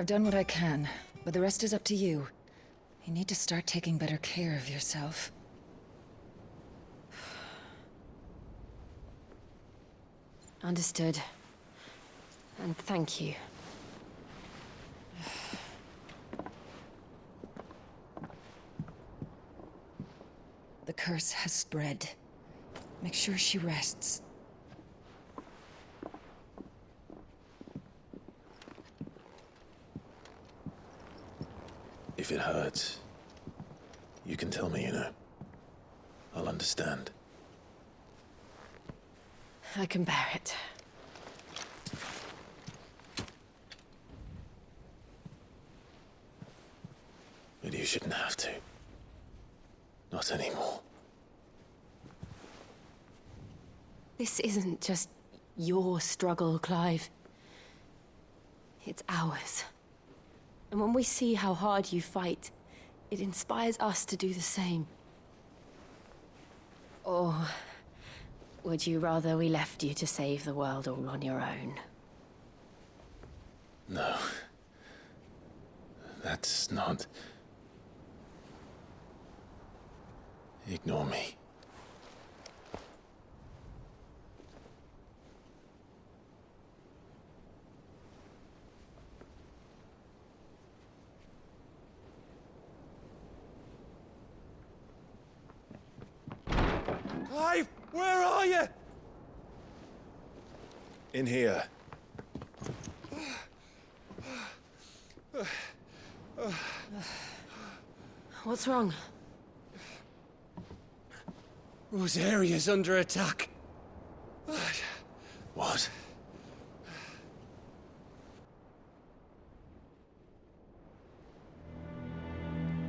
I've done what I can, but the rest is up to you. You need to start taking better care of yourself. Understood. And thank you. The curse has spread. Make sure she rests. If it hurts, you can tell me, you know. I'll understand. I can bear it. But you shouldn't have to. Not anymore. This isn't just your struggle, Clive. It's ours. And when we see how hard you fight, it inspires us to do the same. Or would you rather we left you to save the world all on your own? No. That's not... Ignore me. Clive, where are you? In here. What's wrong? Rosaria's under attack. What?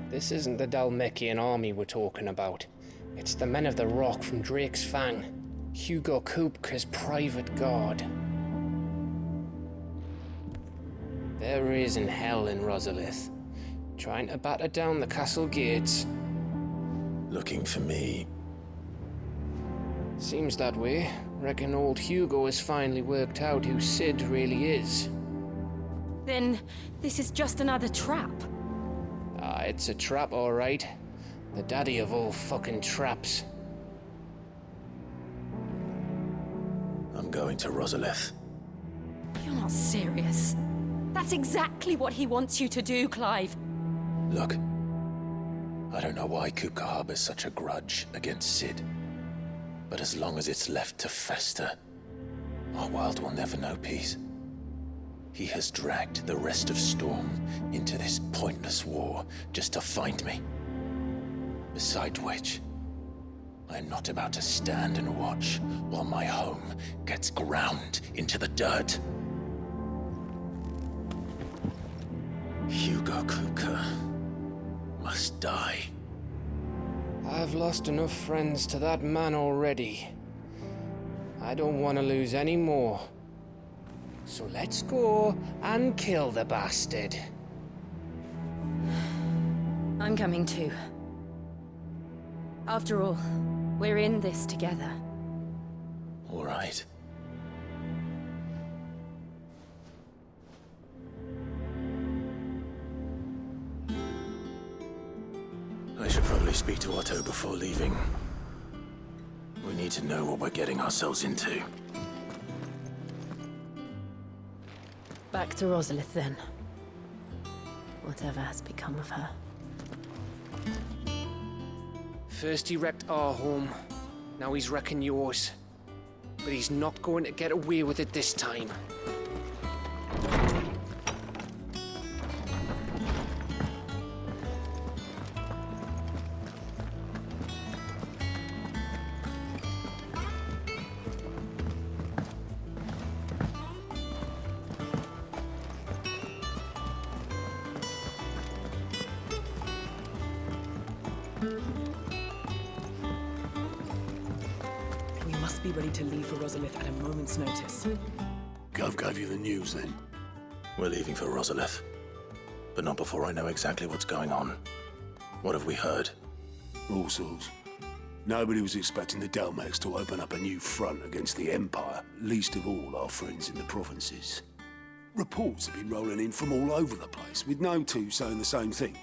This isn't the Dalmekian army we're talking about. It's the men of the Rock from Drake's Fang. Hugo Kupka's private guard. There is in hell in Rosalith, trying to batter down the castle gates. Looking for me. Seems that way. Reckon old Hugo has finally worked out who Sid really is. Then this is just another trap. Ah, it's a trap, all right. The daddy of all fucking traps. I'm going to Rosalith. You're not serious. That's exactly what he wants you to do, Clive. Look. I don't know why Kupka harbors such a grudge against Sid. But as long as it's left to fester, our world will never know peace. He has dragged the rest of Storm into this pointless war just to find me. Besides which, I am not about to stand and watch while my home gets ground into the dirt. Hugo Kupka must die. I've lost enough friends to that man already. I don't want to lose any more. So let's go and kill the bastard. I'm coming too. After all, we're in this together. All right. I should probably speak to Otto before leaving. We need to know what we're getting ourselves into. Back to Rosalith, then. Whatever has become of her. First he wrecked our home, now he's wrecking yours. But he's not going to get away with it this time. We must be ready to leave for Rosalith at a moment's notice. Gov gave you the news then? We're leaving for Rosalith. But not before I know exactly what's going on. What have we heard? All sorts. Nobody was expecting the Dalmeks to open up a new front against the Empire, least of all our friends in the provinces. Reports have been rolling in from all over the place, with no two saying the same thing.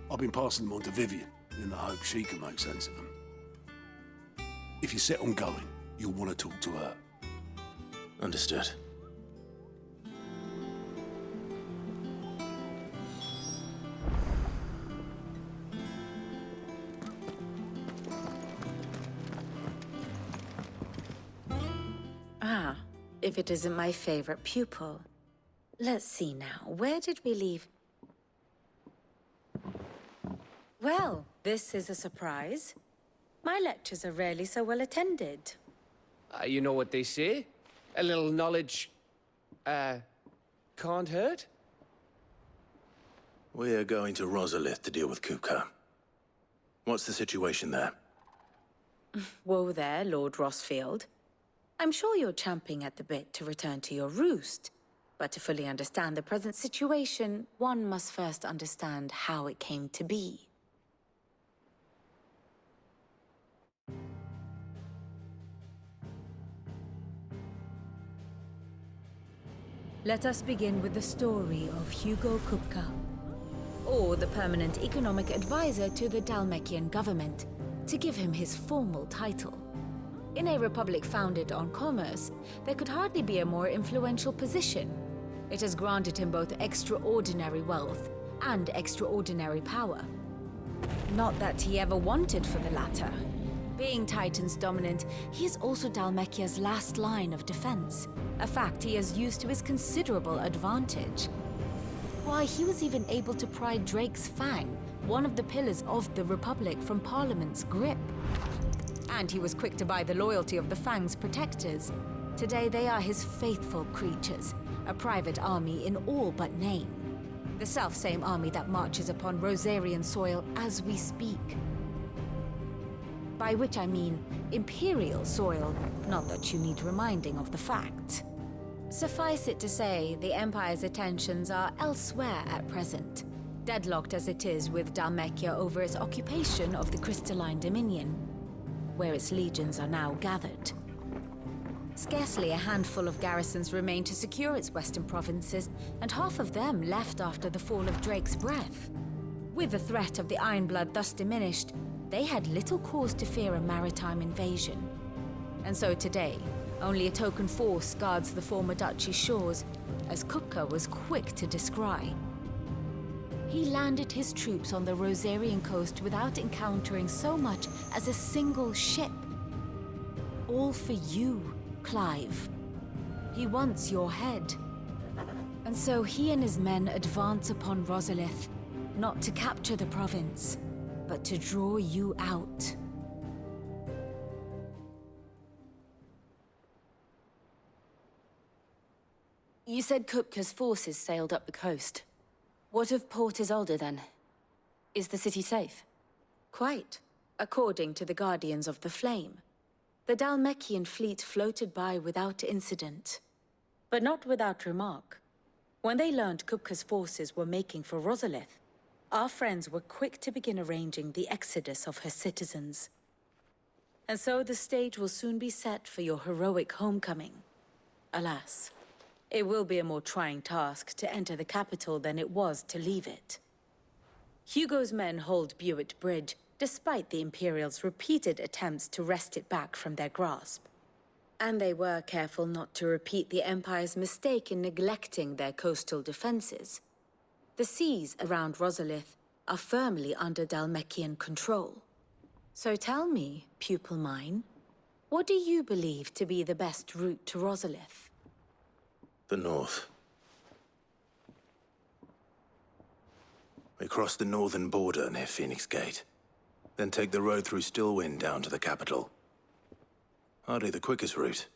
I've been passing them on to Vivian, in the hope she can make sense of them. If you're set on going, you'll want to talk to her. Understood. Ah, if it isn't my favorite pupil. Let's see now, where did we leave? Well, this is a surprise. My lectures are rarely so well attended. You know what they say? A little knowledge, can't hurt? We're going to Rosalith to deal with Kupka. What's the situation there? Whoa there, Lord Rossfield. I'm sure you're champing at the bit to return to your roost. But to fully understand the present situation, one must first understand how it came to be. Let us begin with the story of Hugo Kupka, Or the permanent economic advisor to the Dalmekian government, to give him his formal title. In a republic founded on commerce, there could hardly be a more influential position. It has granted him both extraordinary wealth and extraordinary power. Not that he ever wanted for the latter. Being Titan's dominant, he is also Dalmekia's last line of defense, a fact he has used to his considerable advantage. Why, he was even able to pry Drake's Fang, one of the pillars of the Republic, from Parliament's grip. And he was quick to buy the loyalty of the Fang's protectors. Today they are his faithful creatures, a private army in all but name. The self-same army that marches upon Rosarian soil as we speak. By which I mean Imperial soil, not that you need reminding of the fact. Suffice it to say, the Empire's attentions are elsewhere at present, deadlocked as it is with Dalmekia over its occupation of the Crystalline Dominion, where its legions are now gathered. Scarcely a handful of garrisons remain to secure its western provinces, and half of them left after the fall of Drake's Breath. With the threat of the Ironblood thus diminished, they had little cause to fear a maritime invasion. And so today, only a token force guards the former duchy's shores, as Kupka was quick to descry. He landed his troops on the Rosarian coast without encountering so much as a single ship. All for you, Clive. He wants your head. And so he and his men advance upon Rosalith, not to capture the province, but to draw you out. You said Kupka's forces sailed up the coast. What of Port Isolde, then? Is the city safe? Quite, according to the Guardians of the Flame. The Dalmekian fleet floated by without incident. But not without remark. When they learned Kupka's forces were making for Rosalith, our friends were quick to begin arranging the exodus of her citizens. And so the stage will soon be set for your heroic homecoming. Alas, it will be a more trying task to enter the capital than it was to leave it. Hugo's men hold Buett Bridge, despite the Imperials' repeated attempts to wrest it back from their grasp. And they were careful not to repeat the Empire's mistake in neglecting their coastal defenses. The seas around Rosalith are firmly under Dalmekian control. So tell me, pupil mine, what do you believe to be the best route to Rosalith? The north. We cross the northern border near Phoenix Gate, then take the road through Stillwind down to the capital. Hardly the quickest route,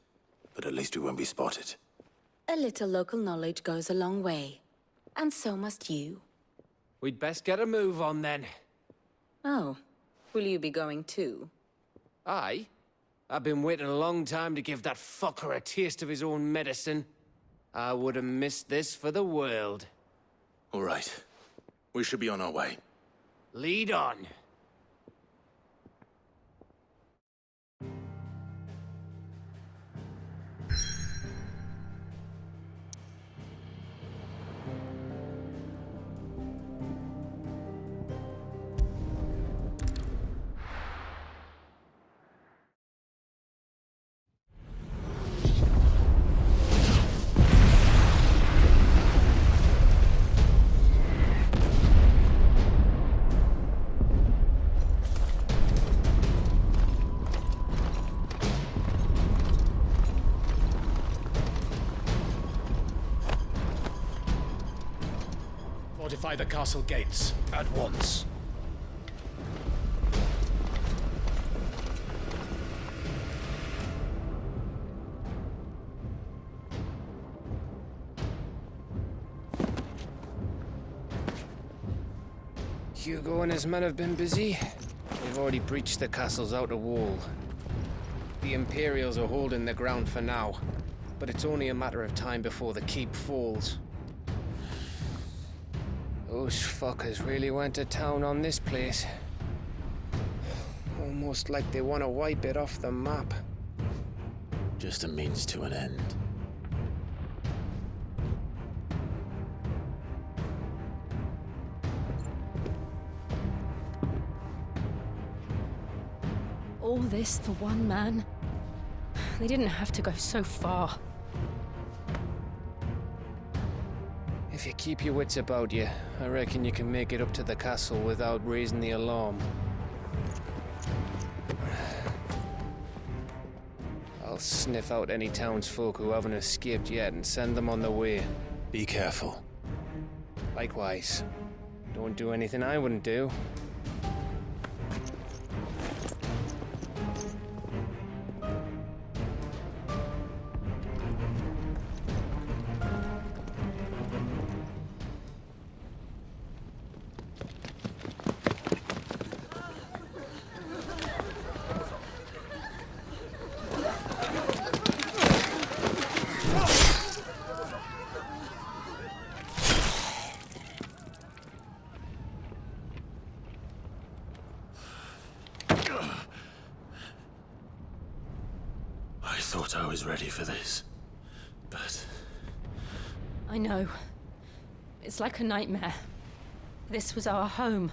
but at least we won't be spotted. A little local knowledge goes a long way, and so must you. We'd best get a move on then. Oh, will you be going too? Aye. I've been waiting a long time to give that fucker a taste of his own medicine. I would have missed this for the world. All right. We should be on our way. Lead on. Fortify the castle gates at once. Hugo and his men have been busy. They've already breached the castle's outer wall. The Imperials are holding the ground for now, but it's only a matter of time before the keep falls. Those fuckers really went to town on this place. Almost like they want to wipe it off the map. Just a means to an end. All this for one man? They didn't have to go so far. If you keep your wits about you, I reckon you can make it up to the castle without raising the alarm. I'll sniff out any townsfolk who haven't escaped yet and send them on their way. Be careful. Likewise. Don't do anything I wouldn't do. I thought I was ready for this, but... I know. It's like a nightmare. This was our home.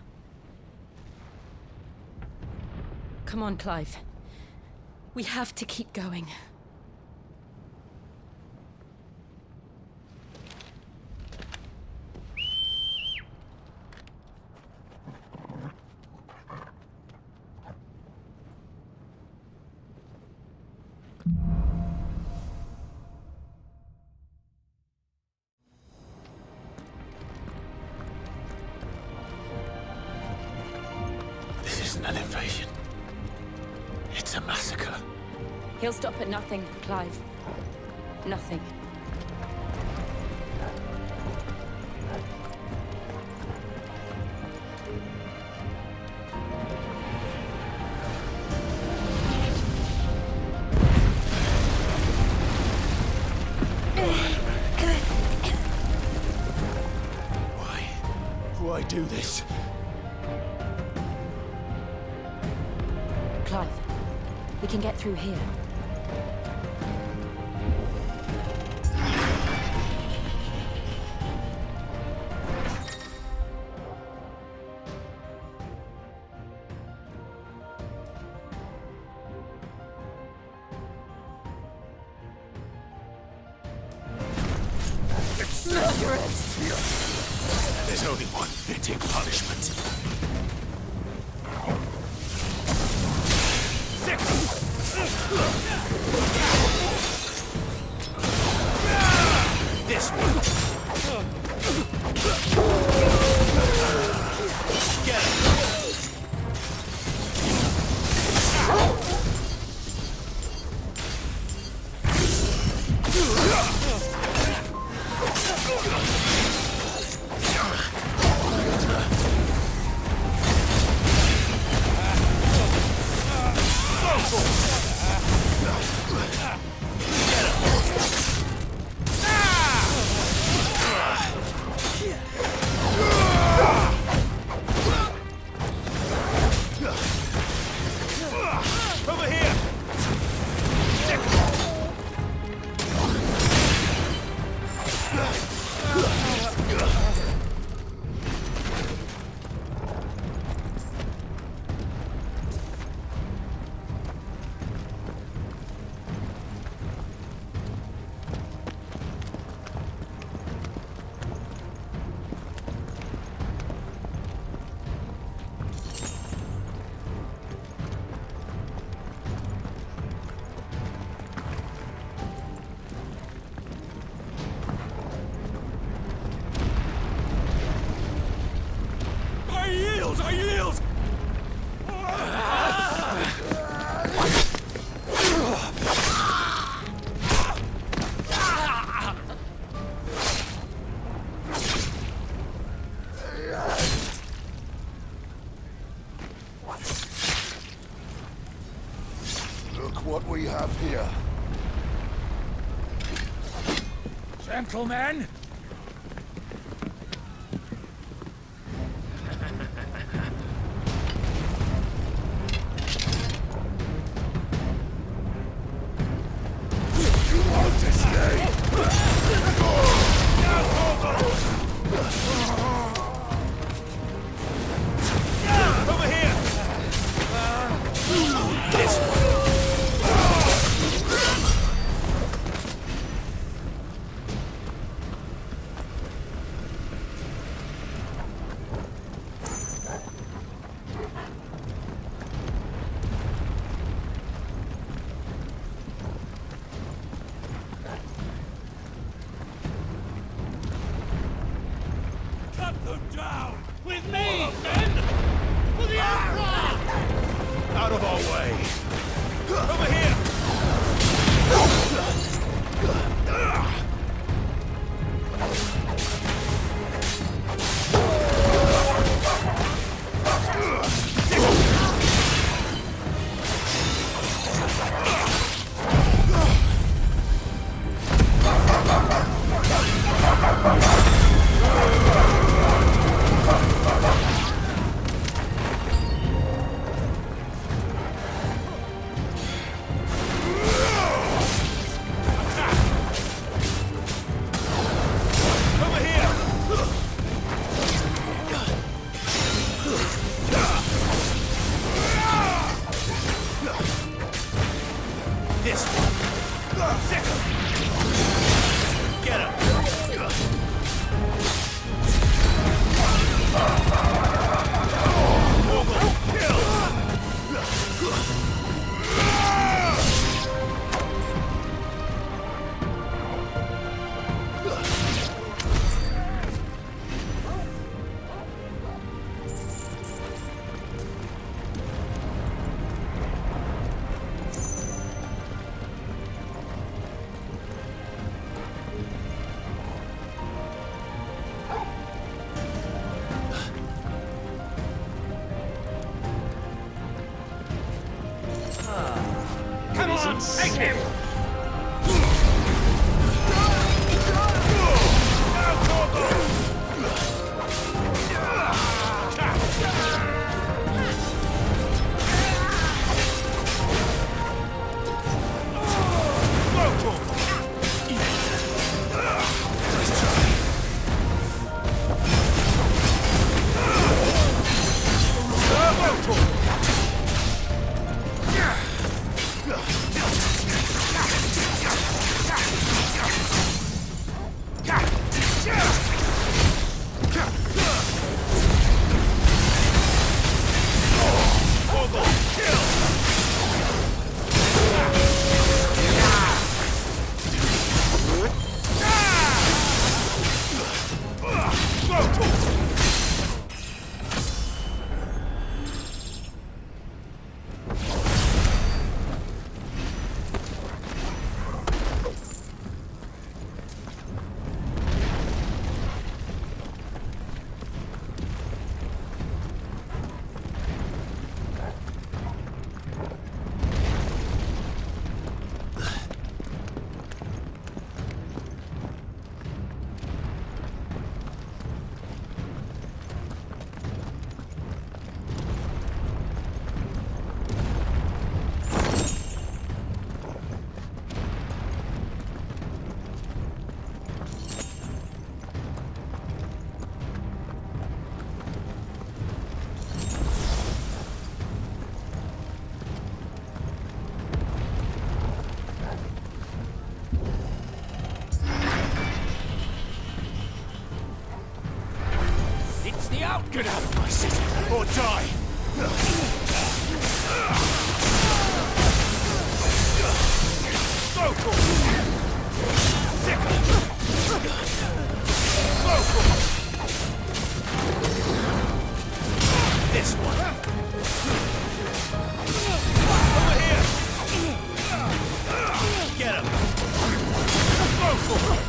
Come on, Clive. We have to keep going. This isn't an invasion. It's a massacre. He'll stop at nothing, Clive. Nothing. Why do this? Clive, we can get through here. There's only one fitting punishment. This one. Get him. we have here? Gentlemen! You won't escape! Over here! This one. Cut them down! With me, men! For the Emperor! Out of our way! Over here! Over here! This one. Sick him. Get him. Hugo, kill! Come on, take him! Get out of my city, or die! Go for it! Go for it! This one! Over here! Get him! Go for it!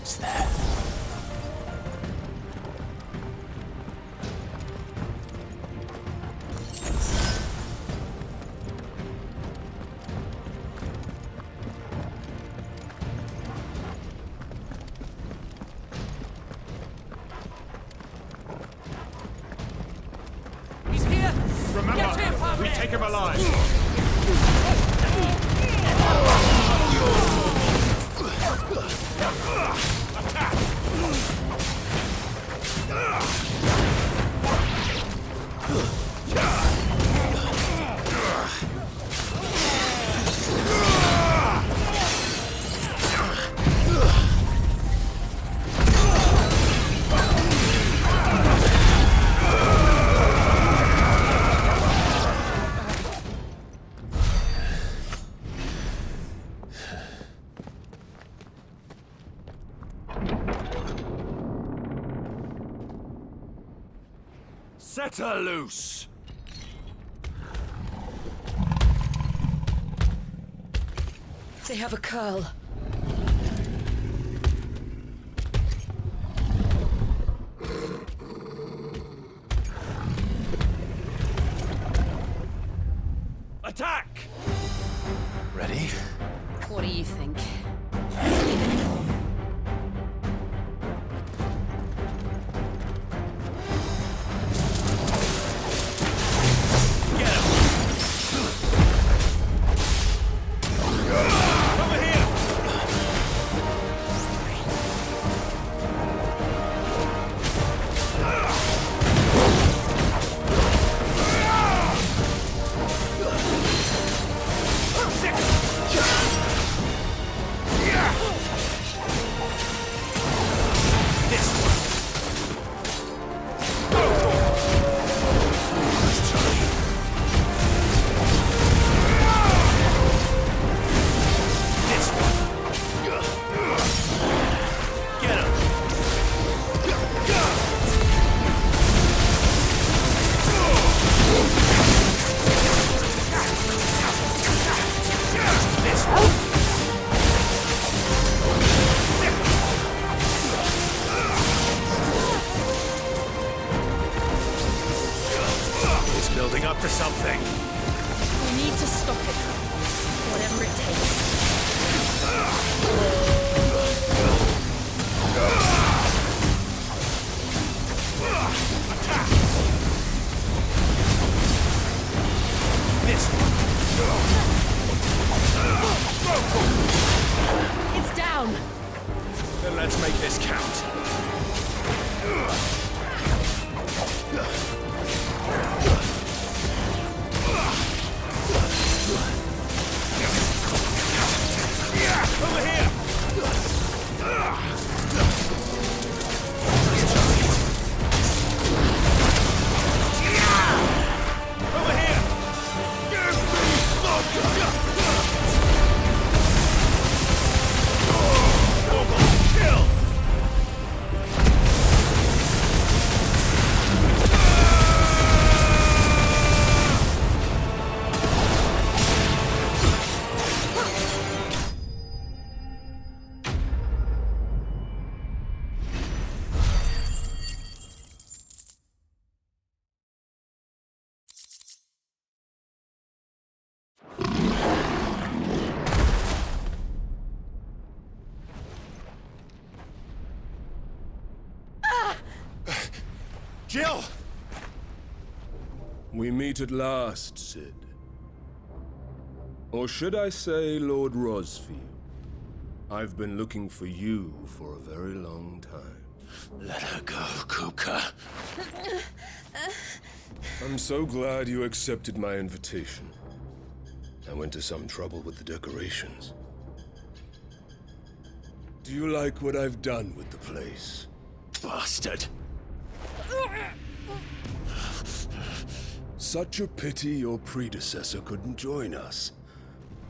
It's there. He's here! Remember, we take him alive! Set her loose! They have a curl. Attack! Ready? What do you think? Get him! Over here! Building up to something. We need to stop it. Whatever it takes. This It's down! Then let's make this count. Over here! Over here! Kill! Jill! We meet at last, Sid. Or should I say, Lord Rosfield? I've been looking for you for a very long time. Let her go, Kupka. I'm so glad you accepted my invitation. I went to some trouble with the decorations. Do you like what I've done with the place? Bastard. Such a pity your predecessor couldn't join us.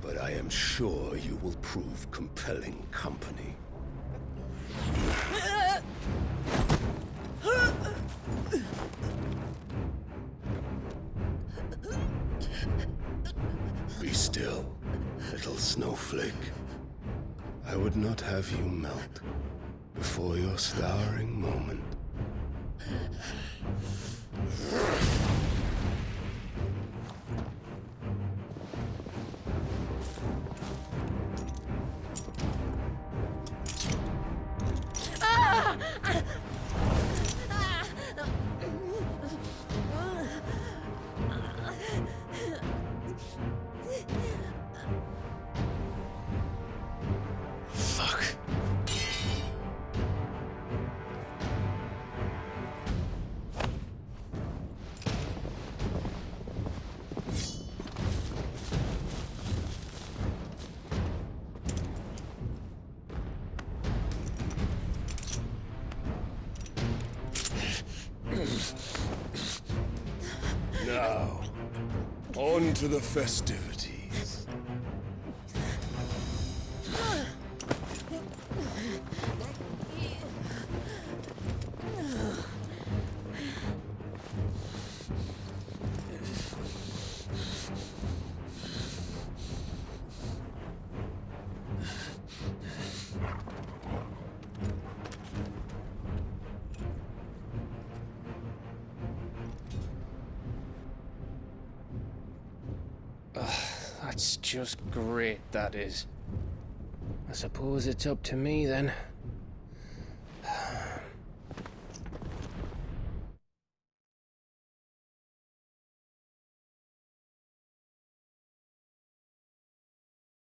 But I am sure you will prove compelling company. Be still, little snowflake. I would not have you melt. for your starring moment. Fuck. Now, on to the festivities. That's just great, that is. I suppose it's up to me then.